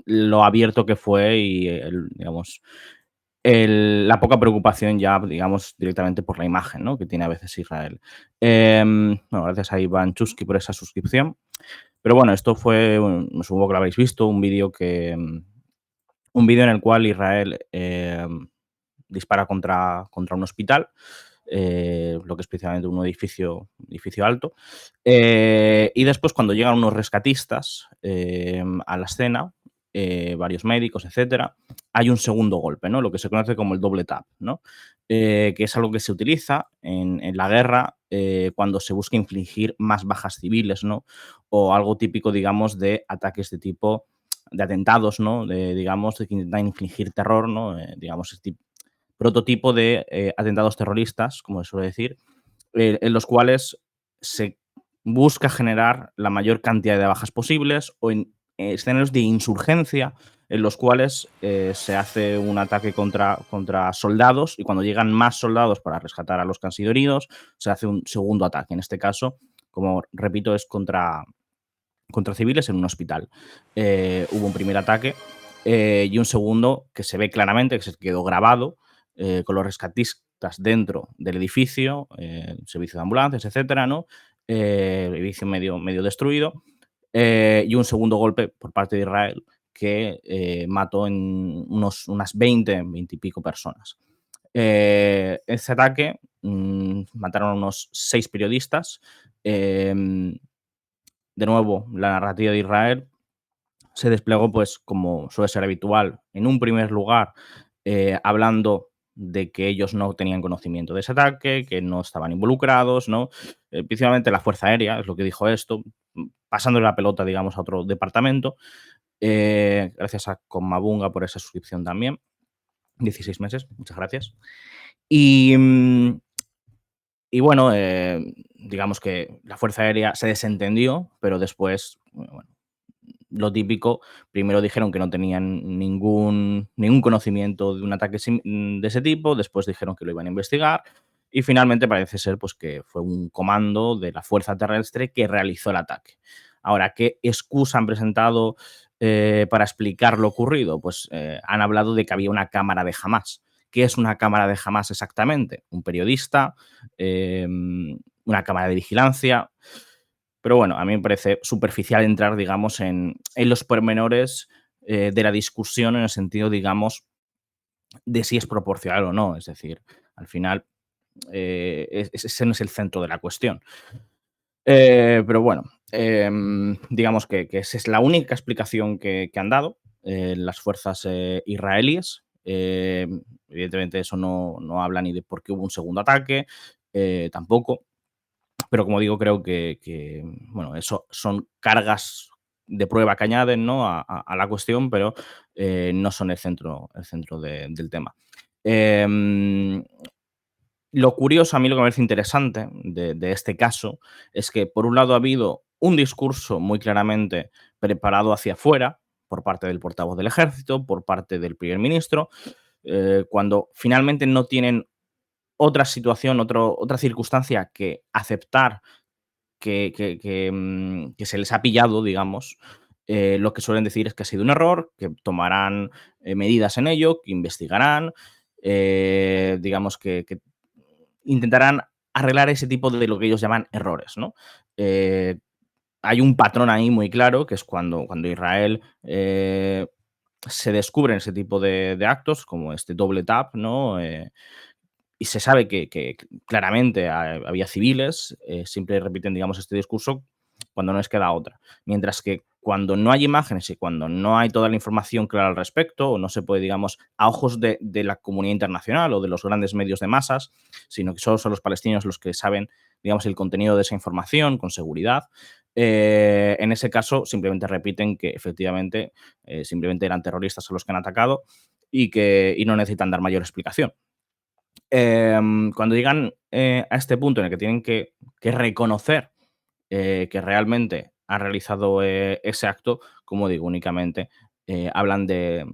lo abierto que fue y digamos, la poca preocupación ya, digamos, directamente por la imagen, ¿no?, que tiene a veces Israel. Bueno, gracias a Iván Chusky por esa suscripción. Pero bueno, esto fue, supongo que lo habréis visto, un vídeo en el cual Israel dispara contra un hospital, lo que es precisamente un edificio alto. Y después, cuando llegan unos rescatistas a la escena, varios médicos, etcétera, hay un segundo golpe, ¿no? Lo que se conoce como el doble tap, ¿no? Que es algo que se utiliza en la guerra cuando se busca infligir más bajas civiles, ¿no? O algo típico, digamos, de ataques de tipo de atentados, ¿no? Digamos, de que intentan infligir terror, ¿no? Digamos, este prototipo de atentados terroristas, como se suele decir, en los cuales se busca generar la mayor cantidad de bajas posibles o en escenarios de insurgencia en los cuales se hace un ataque contra soldados y cuando llegan más soldados para rescatar a los que han sido heridos, se hace un segundo ataque. En este caso, como repito, es contra civiles en un hospital. Hubo un primer ataque y un segundo que se ve claramente, que se quedó grabado con los rescatistas dentro del edificio, servicio de ambulancias, etcétera, ¿no? El edificio medio destruido. Y un segundo golpe por parte de Israel que mató en unas 20 y pico personas. Ese ataque mataron a unos 6 periodistas. De nuevo, la narrativa de Israel se desplegó, pues, como suele ser habitual, en un primer lugar, hablando de que ellos no tenían conocimiento de ese ataque, que no estaban involucrados, ¿no? Principalmente la Fuerza Aérea, es lo que dijo esto, pasándole la pelota, digamos, a otro departamento. Gracias a Comabunga por esa suscripción también. 16 meses, muchas gracias. Y, y bueno, digamos que la Fuerza Aérea se desentendió, pero después, bueno, lo típico, primero dijeron que no tenían ningún conocimiento de un ataque de ese tipo, después dijeron que lo iban a investigar y finalmente parece ser pues, que fue un comando de la fuerza terrestre que realizó el ataque. Ahora, ¿qué excusa han presentado para explicar lo ocurrido? Pues han hablado de que había una cámara de Hamas. ¿Qué es una cámara de Hamas exactamente? Un periodista, una cámara de vigilancia. Pero bueno, a mí me parece superficial entrar, digamos, en los pormenores de la discusión en el sentido, digamos, de si es proporcional o no. Es decir, al final, ese no es el centro de la cuestión. Pero bueno, digamos que esa es la única explicación que han dado las fuerzas israelíes. Evidentemente, eso no habla ni de por qué hubo un segundo ataque, tampoco. Pero como digo, creo que, bueno, eso son cargas de prueba que añaden, ¿no?, a la cuestión, pero no son el centro del tema. Em, lo curioso, a mí lo que me parece interesante de este caso es que, por un lado, ha habido un discurso muy claramente preparado hacia afuera por parte del portavoz del ejército, por parte del primer ministro, cuando finalmente no tienen otra situación, otra circunstancia que aceptar que se les ha pillado, digamos, lo que suelen decir es que ha sido un error, que tomarán medidas en ello, que investigarán, digamos que intentarán arreglar ese tipo de lo que ellos llaman errores, ¿no? Eh, Hay un patrón ahí muy claro, que es cuando Israel se descubren ese tipo de actos, como este doble tap, ¿no? Y se sabe que claramente había civiles, siempre repiten, digamos, este discurso cuando no les queda otra. Mientras que cuando no hay imágenes y cuando no hay toda la información clara al respecto, o no se puede, digamos, a ojos de la comunidad internacional o de los grandes medios de masas, sino que solo son los palestinos los que saben, digamos, el contenido de esa información con seguridad, en ese caso simplemente repiten que efectivamente simplemente eran terroristas a los que han atacado y no necesitan dar mayor explicación. Cuando llegan a este punto en el que tienen que reconocer que realmente han realizado ese acto, como digo, únicamente hablan de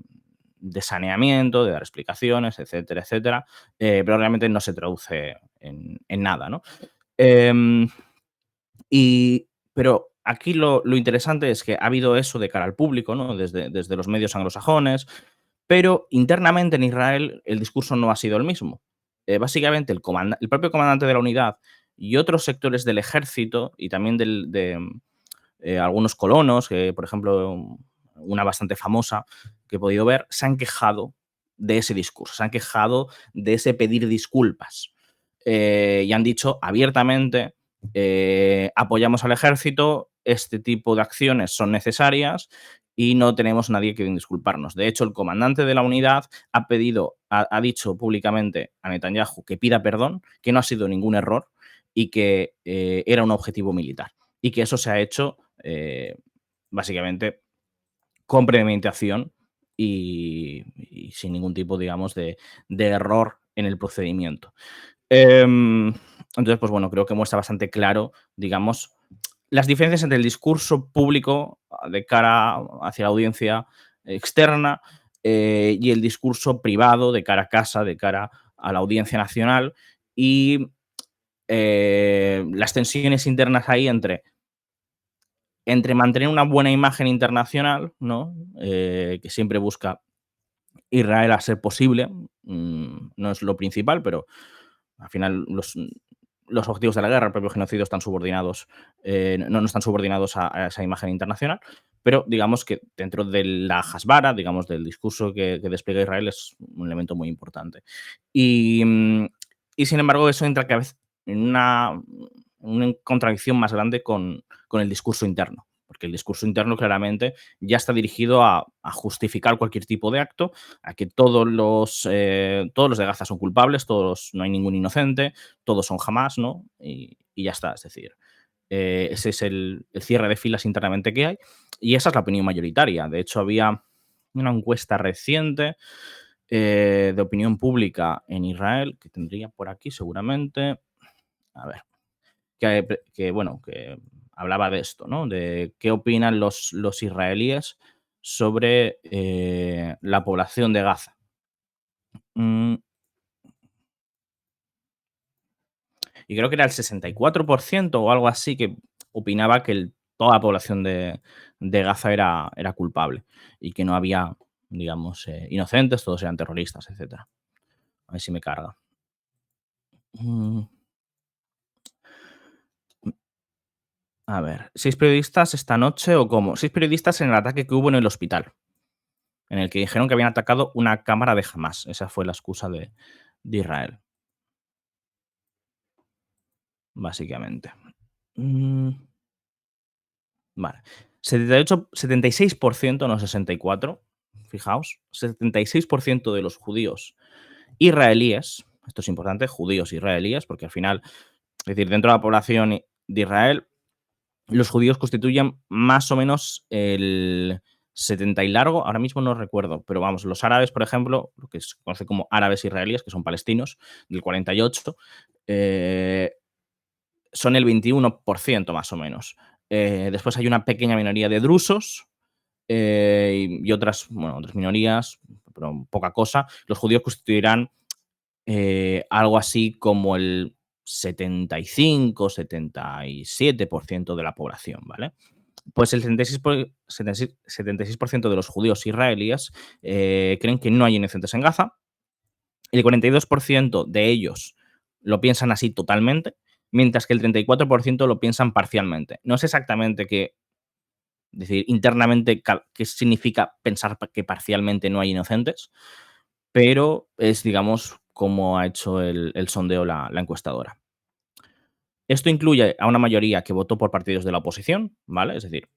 saneamiento, de dar explicaciones, etcétera, etcétera, pero realmente no se traduce en nada, ¿no? Em, pero aquí lo interesante es que ha habido eso de cara al público, ¿no? Desde los medios anglosajones, pero internamente en Israel el discurso no ha sido el mismo. Básicamente el propio comandante de la unidad y otros sectores del ejército y también algunos colonos, que por ejemplo, una bastante famosa que he podido ver, se han quejado de ese discurso, se han quejado de ese pedir disculpas. Y han dicho abiertamente, apoyamos al ejército, este tipo de acciones son necesarias y no tenemos nadie que disculparnos. De hecho, el comandante de la unidad ha dicho públicamente a Netanyahu que pida perdón, que no ha sido ningún error y que era un objetivo militar. Y que eso se ha hecho básicamente con premeditación y sin ningún tipo, digamos, de error en el procedimiento. Entonces, pues bueno, creo que muestra bastante claro, digamos, las diferencias entre el discurso público de cara hacia la audiencia externa y el discurso privado de cara a casa, de cara a la audiencia nacional y las tensiones internas ahí entre mantener una buena imagen internacional, ¿no? Que siempre busca Israel a ser posible, no es lo principal, pero al final los objetivos de la guerra, el propio genocidio, están subordinados, no están subordinados a esa imagen internacional, pero digamos que dentro de la hasbara, digamos, del discurso que despliega Israel, es un elemento muy importante. Y, y sin embargo, eso entra cada vez en una contradicción más grande con el discurso interno, porque el discurso interno claramente ya está dirigido a justificar cualquier tipo de acto, a que todos los de Gaza son culpables, no hay ningún inocente, todos son Hamas, ¿no? Y ya está, es decir, ese es el cierre de filas internamente que hay y esa es la opinión mayoritaria. De hecho, había una encuesta reciente de opinión pública en Israel, que tendría por aquí seguramente, a ver, bueno, que hablaba de esto, ¿no? De qué opinan los israelíes sobre la población de Gaza. Mm, y creo que era el 64% o algo así que opinaba que toda la población de Gaza era culpable y que no había, digamos, inocentes, todos eran terroristas, etcétera. A ver si me carga. Mm, a ver, ¿6 periodistas esta noche o cómo? 6 periodistas en el ataque que hubo en el hospital, en el que dijeron que habían atacado una cámara de Hamas. Esa fue la excusa de Israel, básicamente. Mm, vale. 76%, no 64, fijaos, 76% de los judíos israelíes, esto es importante, judíos israelíes, porque al final, es decir, dentro de la población de Israel, los judíos constituyen más o menos el 70 y largo, ahora mismo no recuerdo, pero vamos, los árabes, por ejemplo, lo que se conoce como árabes israelíes, que son palestinos, del 48, eh, son el 21% más o menos. Después hay una pequeña minoría de drusos y otras, bueno, otras minorías, pero poca cosa. Los judíos constituirán algo así como el 75-77% de la población, ¿vale? Pues el 76% de los judíos israelíes creen que no hay inocentes en Gaza. El 42% de ellos lo piensan así totalmente, mientras que el 34% lo piensan parcialmente. No sé exactamente qué, es decir, internamente qué significa pensar que parcialmente no hay inocentes, pero es, digamos, como ha hecho el sondeo la encuestadora. Esto incluye a una mayoría que votó por partidos de la oposición, ¿vale? Es decir,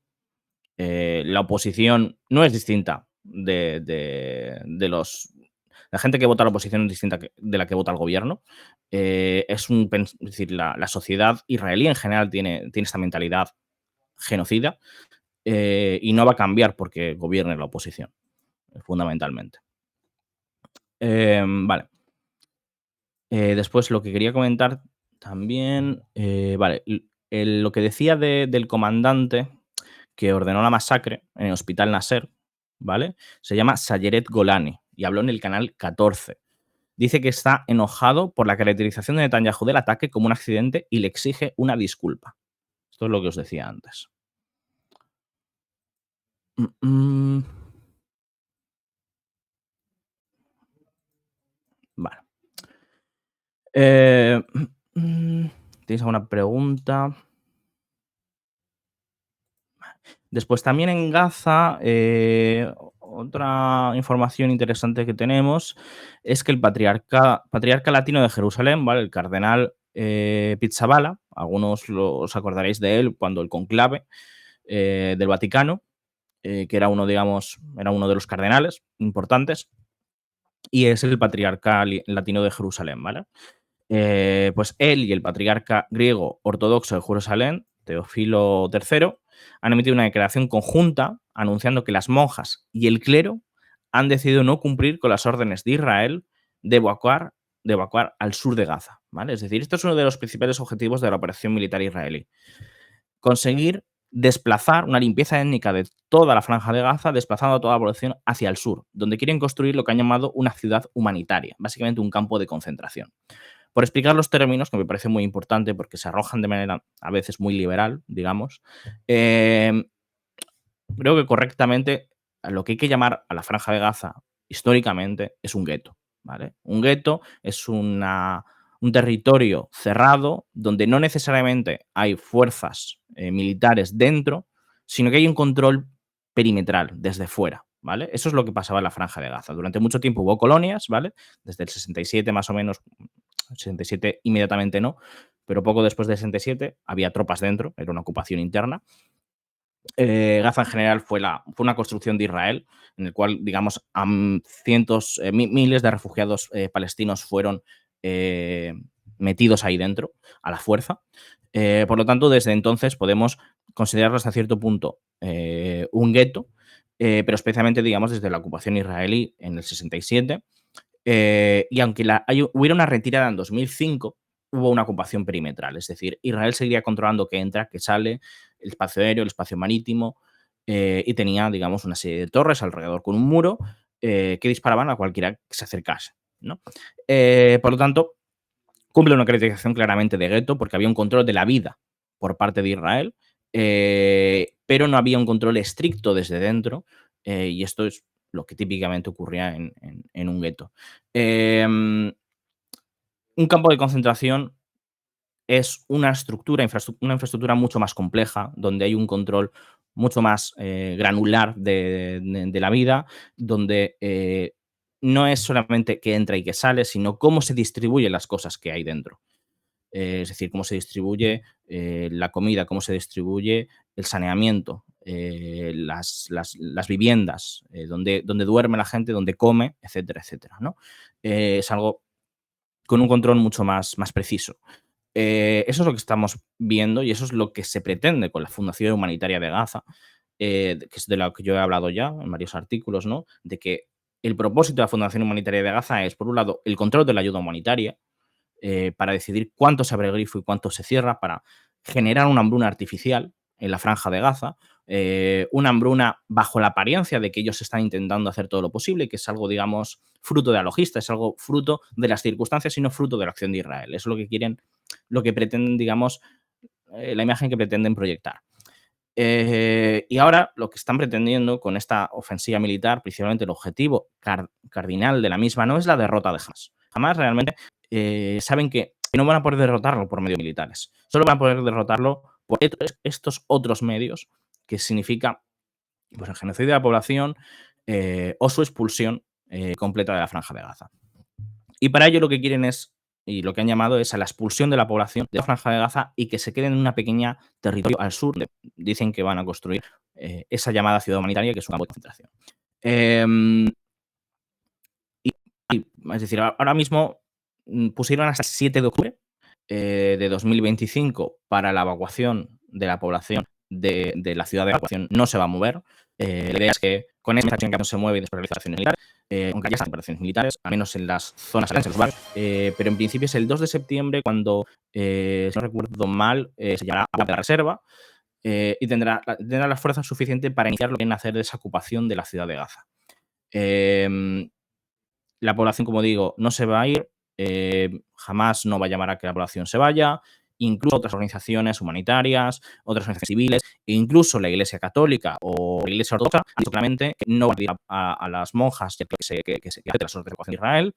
la oposición no es distinta de los. La gente que vota a la oposición es distinta de la que vota al gobierno. Es decir, la sociedad israelí en general tiene esta mentalidad genocida y no va a cambiar porque gobierne la oposición, fundamentalmente. Vale. Después lo que quería comentar también, vale, lo que decía del comandante que ordenó la masacre en el Hospital Nasser, ¿vale? Se llama Sayeret Golani y habló en el canal 14. Dice que está enojado por la caracterización de Netanyahu del ataque como un accidente y le exige una disculpa. Esto es lo que os decía antes. Mm, mm, vale. Eh, mm, ¿Tienes alguna pregunta? Después también en Gaza, otra información interesante que tenemos es que el patriarca latino de Jerusalén, ¿vale? El cardenal Pizzaballa, algunos os acordaréis de él cuando el conclave del Vaticano, que era uno, digamos, era uno de los cardenales importantes, y es el patriarca latino de Jerusalén, ¿vale? Pues él y el patriarca griego ortodoxo de Jerusalén, Teófilo III, han emitido una declaración conjunta anunciando que las monjas y el clero han decidido no cumplir con las órdenes de Israel de evacuar al sur de Gaza. ¿Vale? Es decir, esto es uno de los principales objetivos de la operación militar israelí. Conseguir desplazar una limpieza étnica de toda la franja de Gaza, desplazando a toda la población hacia el sur, donde quieren construir lo que han llamado una ciudad humanitaria, básicamente un campo de concentración. Por explicar los términos, que me parece muy importante porque se arrojan de manera a veces muy liberal, digamos, eh, creo que correctamente lo que hay que llamar a la Franja de Gaza históricamente es un gueto. ¿Vale? Un gueto es un territorio cerrado donde no necesariamente hay fuerzas militares dentro, sino que hay un control perimetral desde fuera. ¿Vale? Eso es lo que pasaba en la Franja de Gaza. Durante mucho tiempo hubo colonias, ¿vale? Desde el 67 más o menos, 67 inmediatamente no, pero poco después del 67 había tropas dentro, era una ocupación interna. Gaza en general fue una construcción de Israel, en el cual, digamos, cientos, miles de refugiados palestinos fueron eh, metidos ahí dentro a la fuerza. Por lo tanto, desde entonces podemos considerarlo hasta cierto punto un gueto, pero especialmente, digamos, desde la ocupación israelí en el 67 y aunque hubiera una retirada en 2005, hubo una ocupación perimetral. Es decir, Israel seguiría controlando qué entra, qué sale, el espacio aéreo, el espacio marítimo, y tenía, digamos, una serie de torres alrededor con un muro que disparaban a cualquiera que se acercase, ¿no? Por lo tanto, cumple una caracterización claramente de gueto porque había un control de la vida por parte de Israel, pero no había un control estricto desde dentro, y esto es lo que típicamente ocurría en un gueto. Em, un campo de concentración es una infraestructura mucho más compleja, donde hay un control mucho más granular de la vida, donde no es solamente que entra y que sale, sino cómo se distribuyen las cosas que hay dentro. Es decir, cómo se distribuye la comida, cómo se distribuye el saneamiento, las viviendas, donde duerme la gente, donde come, etcétera, etcétera, ¿no? Es algo con un control mucho más preciso. Eso es lo que estamos viendo y eso es lo que se pretende con la Fundación Humanitaria de Gaza, que es de lo que yo he hablado ya en varios artículos, ¿no? De que el propósito de la Fundación Humanitaria de Gaza es, por un lado, el control de la ayuda humanitaria, para decidir cuánto se abre el grifo y cuánto se cierra, para generar una hambruna artificial en la franja de Gaza, una hambruna bajo la apariencia de que ellos están intentando hacer todo lo posible, que es algo, digamos, fruto de la logística, es algo fruto de las circunstancias y no fruto de la acción de Israel. Eso es lo que quieren, lo que pretenden, digamos, la imagen que pretenden proyectar. Y ahora lo que están pretendiendo con esta ofensiva militar, principalmente el objetivo cardinal de la misma, no es la derrota de Hamas. Hamas realmente saben que no van a poder derrotarlo por medios militares, solo van a poder derrotarlo por estos otros medios, que significa pues, el genocidio de la población o su expulsión completa de la franja de Gaza. Y para ello lo que quieren es, y lo que han llamado es a la expulsión de la población de la franja de Gaza y que se queden en una pequeña territorio al sur, donde dicen que van a construir esa llamada ciudad humanitaria, que es un campo de concentración. Eh, es decir, ahora mismo pusieron hasta el 7 de octubre de 2025 para la evacuación de la población de la ciudad de evacuación. No se va a mover. La idea es que con esta acción que no se mueve y después realiza operaciones militares, aunque ya están operaciones militares, al menos en las zonas en los barrios, pero en principio es el 2 de septiembre cuando, si no recuerdo mal, se llamará a la reserva y tendrá la fuerza suficiente para iniciar lo que viene a hacer desocupación de la ciudad de Gaza. Eh, la población, como digo, no se va a ir, jamás no va a llamar a que la población se vaya incluso otras organizaciones humanitarias, otras organizaciones civiles, e incluso la Iglesia Católica o la Iglesia Ortodoxa han dicho claramente que no van a pedir a las monjas que las órdenes de evacuación de Israel,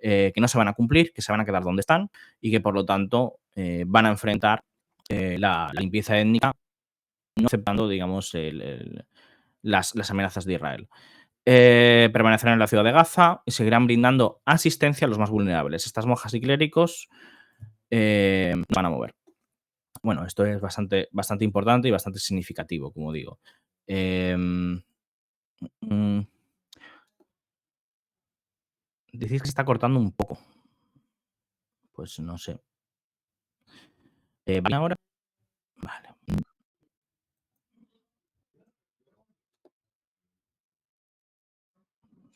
que no se van a cumplir, que se van a quedar donde están y que por lo tanto van a enfrentar la limpieza étnica, no aceptando, digamos, las amenazas de Israel. Permanecerán en la ciudad de Gaza y seguirán brindando asistencia a los más vulnerables. Estas monjas y clérigos no van a mover. Bueno, esto es bastante importante y bastante significativo, como digo. Em, mm, Decís que se está cortando un poco. Pues no sé. ¿Vale ahora? Vale.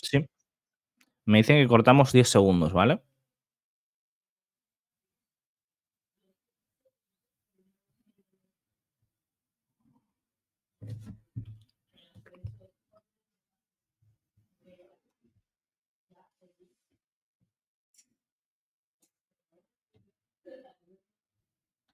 Sí. Me dicen que cortamos 10 segundos, ¿vale?